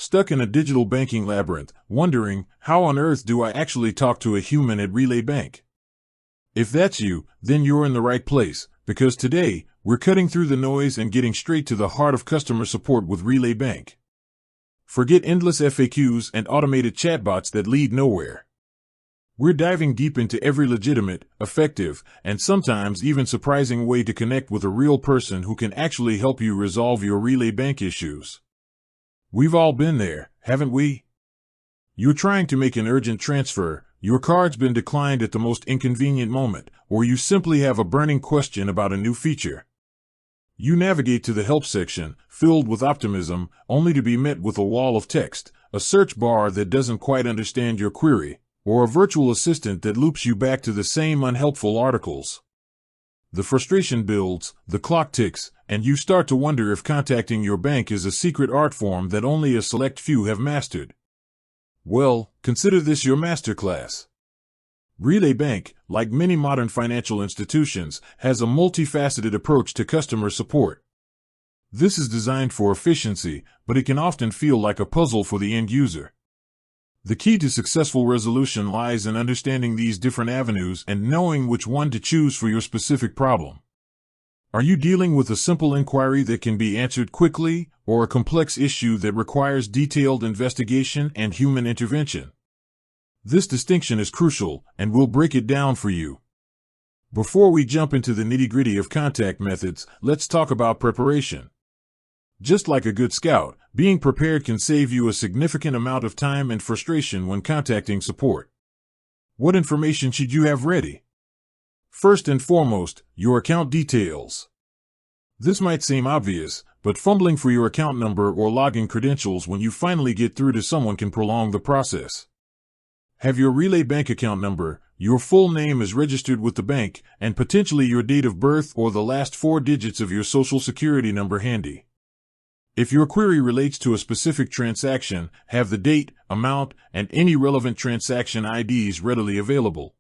Stuck in a digital banking labyrinth, wondering, how on earth do I actually talk to a human at Relay Bank? If that's you, then you're in the right place, because today, we're cutting through the noise and getting straight to the heart of customer support with Relay Bank. Forget endless FAQs and automated chatbots that lead nowhere. We're diving deep into every legitimate, effective, and sometimes even surprising way to connect with a real person who can actually help you resolve your Relay Bank issues. We've all been there, haven't we? You're trying to make an urgent transfer, your card's been declined at the most inconvenient moment, or you simply have a burning question about a new feature. You navigate to the help section, filled with optimism, only to be met with a wall of text, a search bar that doesn't quite understand your query, or a virtual assistant that loops you back to the same unhelpful articles. The frustration builds, the clock ticks, and you start to wonder if contacting your bank is a secret art form that only a select few have mastered. Well, consider this your masterclass. Relay Bank, like many modern financial institutions, has a multifaceted approach to customer support. This is designed for efficiency, but it can often feel like a puzzle for the end user. The key to successful resolution lies in understanding these different avenues and knowing which one to choose for your specific problem. Are you dealing with a simple inquiry that can be answered quickly, or a complex issue that requires detailed investigation and human intervention? This distinction is crucial, and we'll break it down for you. Before we jump into the nitty-gritty of contact methods, let's talk about preparation. Just like a good scout, being prepared can save you a significant amount of time and frustration when contacting support. What information should you have ready? First and foremost, your account details. This might seem obvious, but fumbling for your account number or login credentials when you finally get through to someone can prolong the process. Have your Relay Bank account number, your full name is registered with the bank, and potentially your date of birth or the last 4 digits of your social security number handy. If your query relates to a specific transaction, have the date, amount, and any relevant transaction IDs readily available.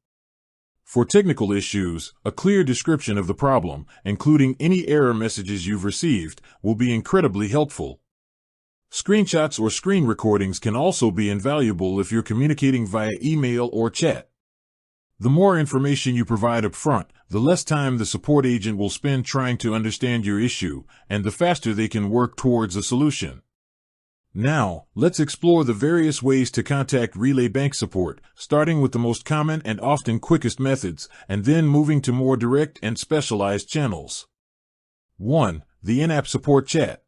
For technical issues, a clear description of the problem, including any error messages you've received, will be incredibly helpful. Screenshots or screen recordings can also be invaluable if you're communicating via email or chat. The more information you provide up front, the less time the support agent will spend trying to understand your issue, and the faster they can work towards a solution. Now, let's explore the various ways to contact Relay Bank support, starting with the most common and often quickest methods, and then moving to more direct and specialized channels. 1. The in-app support chat.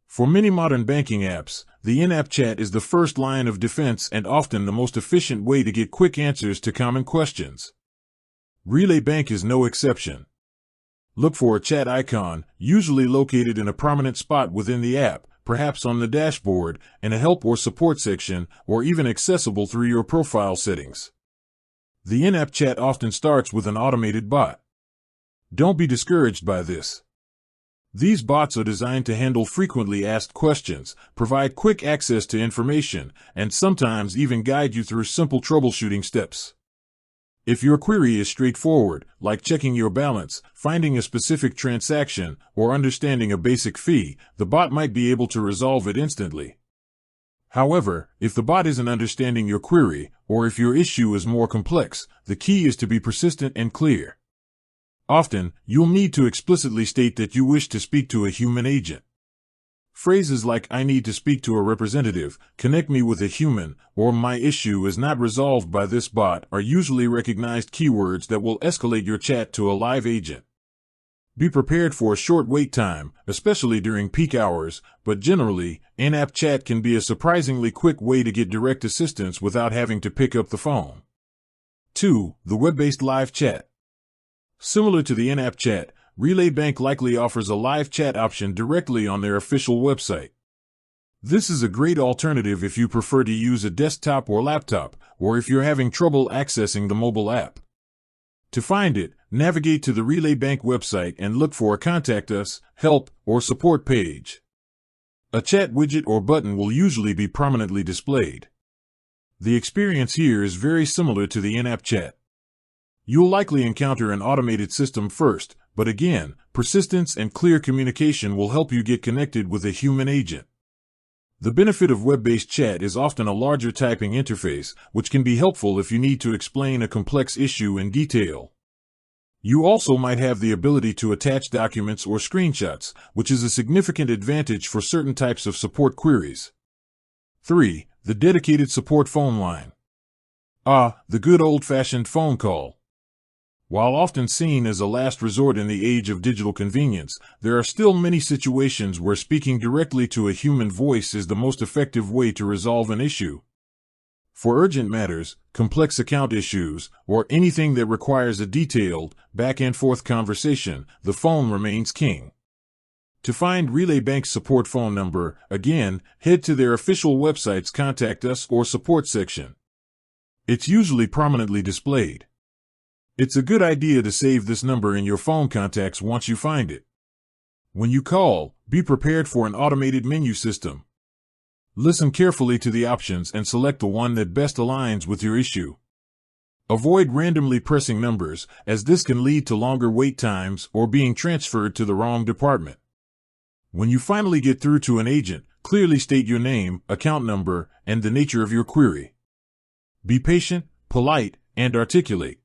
For many modern banking apps, the in-app chat is the first line of defense and often the most efficient way to get quick answers to common questions. Relay Bank is no exception. Look for a chat icon, usually located in a prominent spot within the app, perhaps on the dashboard, in a help or support section, or even accessible through your profile settings. The in-app chat often starts with an automated bot. Don't be discouraged by this. These bots are designed to handle frequently asked questions, provide quick access to information, and sometimes even guide you through simple troubleshooting steps. If your query is straightforward, like checking your balance, finding a specific transaction, or understanding a basic fee, the bot might be able to resolve it instantly. However, if the bot isn't understanding your query, or if your issue is more complex, the key is to be persistent and clear. Often, you'll need to explicitly state that you wish to speak to a human agent. Phrases like "I need to speak to a representative," "connect me with a human," or "my issue is not resolved by this bot" are usually recognized keywords that will escalate your chat to a live agent. Be prepared for a short wait time, especially during peak hours, but generally, in-app chat can be a surprisingly quick way to get direct assistance without having to pick up the phone. 2. The web-based live chat. Similar to the in-app chat, Relay Bank likely offers a live chat option directly on their official website. This is a great alternative if you prefer to use a desktop or laptop, or if you're having trouble accessing the mobile app. To find it, navigate to the Relay Bank website and look for a Contact Us, Help, or Support page. A chat widget or button will usually be prominently displayed. The experience here is very similar to the in-app chat. You'll likely encounter an automated system first, but again, persistence and clear communication will help you get connected with a human agent. The benefit of web-based chat is often a larger typing interface, which can be helpful if you need to explain a complex issue in detail. You also might have the ability to attach documents or screenshots, which is a significant advantage for certain types of support queries. 3. The dedicated support phone line. The good old-fashioned phone call. While often seen as a last resort in the age of digital convenience, there are still many situations where speaking directly to a human voice is the most effective way to resolve an issue. For urgent matters, complex account issues, or anything that requires a detailed, back-and-forth conversation, the phone remains king. To find Relay Bank's support phone number, again, head to their official website's Contact Us or Support section. It's usually prominently displayed. It's a good idea to save this number in your phone contacts once you find it. When you call, be prepared for an automated menu system. Listen carefully to the options and select the one that best aligns with your issue. Avoid randomly pressing numbers, as this can lead to longer wait times or being transferred to the wrong department. When you finally get through to an agent, clearly state your name, account number, and the nature of your query. Be patient, polite, and articulate.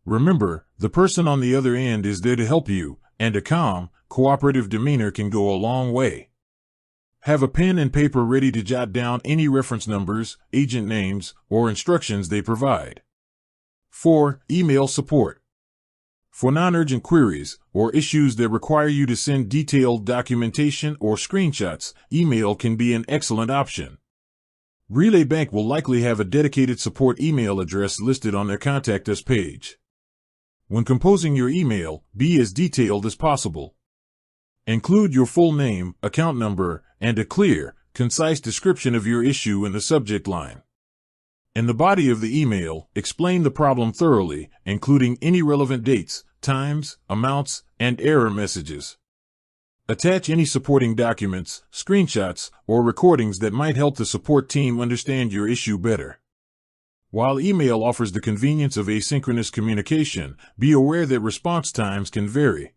Remember, the person on the other end is there to help you, and a calm, cooperative demeanor can go a long way. Have a pen and paper ready to jot down any reference numbers, agent names, or instructions they provide. 4. Email support. For non-urgent queries, or issues that require you to send detailed documentation or screenshots, email can be an excellent option. Relay Bank will likely have a dedicated support email address listed on their Contact Us page. When composing your email, be as detailed as possible. Include your full name, account number, and a clear, concise description of your issue in the subject line. In the body of the email, explain the problem thoroughly, including any relevant dates, times, amounts, and error messages. Attach any supporting documents, screenshots, or recordings that might help the support team understand your issue better. While email offers the convenience of asynchronous communication, be aware that response times can vary.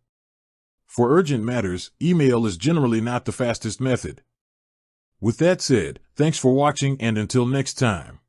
For urgent matters, email is generally not the fastest method. With that said, thanks for watching, and until next time.